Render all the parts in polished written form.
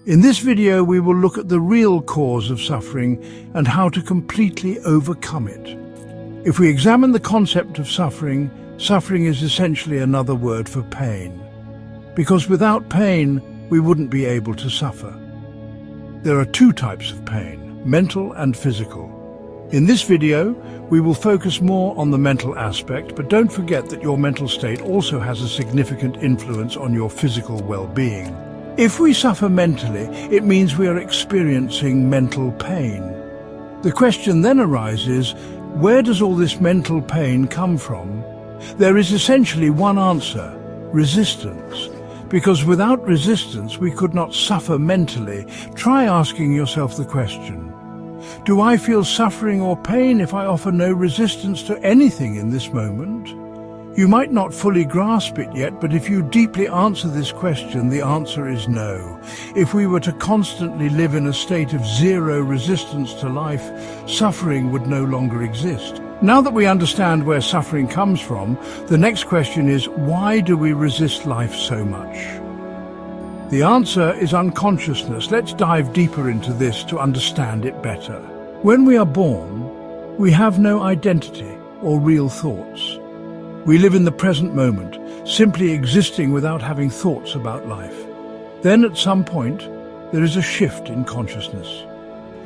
In this video, we will look at the real cause of suffering and how to completely overcome it. If we examine the concept of suffering, suffering is essentially another word for pain. Because without pain, we wouldn't be able to suffer. There are two types of pain, mental and physical. In this video, we will focus more on the mental aspect, but don't forget that your mental state also has a significant influence on your physical well-being. If we suffer mentally, it means we are experiencing mental pain. The question then arises, where does all this mental pain come from? There is essentially one answer: resistance. Because without resistance, we could not suffer mentally. Try asking yourself the question, do I feel suffering or pain if I offer no resistance to anything in this moment? You might not fully grasp it yet, but if you deeply answer this question, the answer is no. If we were to constantly live in a state of zero resistance to life, suffering would no longer exist. Now that we understand where suffering comes from, the next question is, why do we resist life so much? The answer is unconsciousness. Let's dive deeper into this to understand it better. When we are born, we have no identity or real thoughts. We live in the present moment, simply existing without having thoughts about life. Then at some point, there is a shift in consciousness,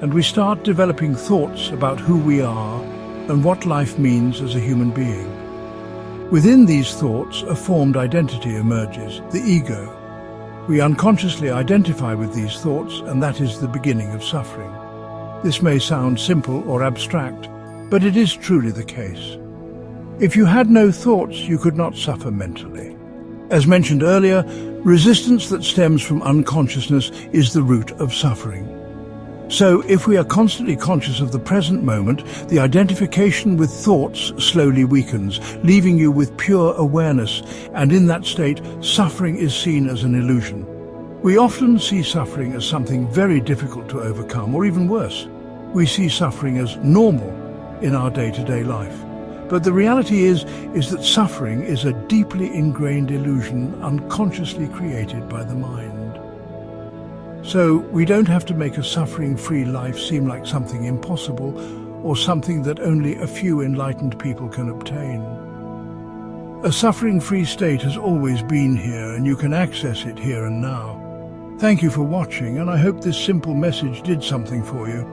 and we start developing thoughts about who we are and what life means as a human being. Within these thoughts, a formed identity emerges, the ego. We unconsciously identify with these thoughts, and that is the beginning of suffering. This may sound simple or abstract, but it is truly the case. If you had no thoughts, you could not suffer mentally. As mentioned earlier, resistance that stems from unconsciousness is the root of suffering. So, if we are constantly conscious of the present moment, the identification with thoughts slowly weakens, leaving you with pure awareness, and in that state, suffering is seen as an illusion. We often see suffering as something very difficult to overcome, or even worse, we see suffering as normal in our day-to-day life. But the reality is that suffering is a deeply ingrained illusion unconsciously created by the mind. So we don't have to make a suffering-free life seem like something impossible or something that only a few enlightened people can obtain. A suffering-free state has always been here, and you can access it here and now. Thank you for watching, and I hope this simple message did something for you.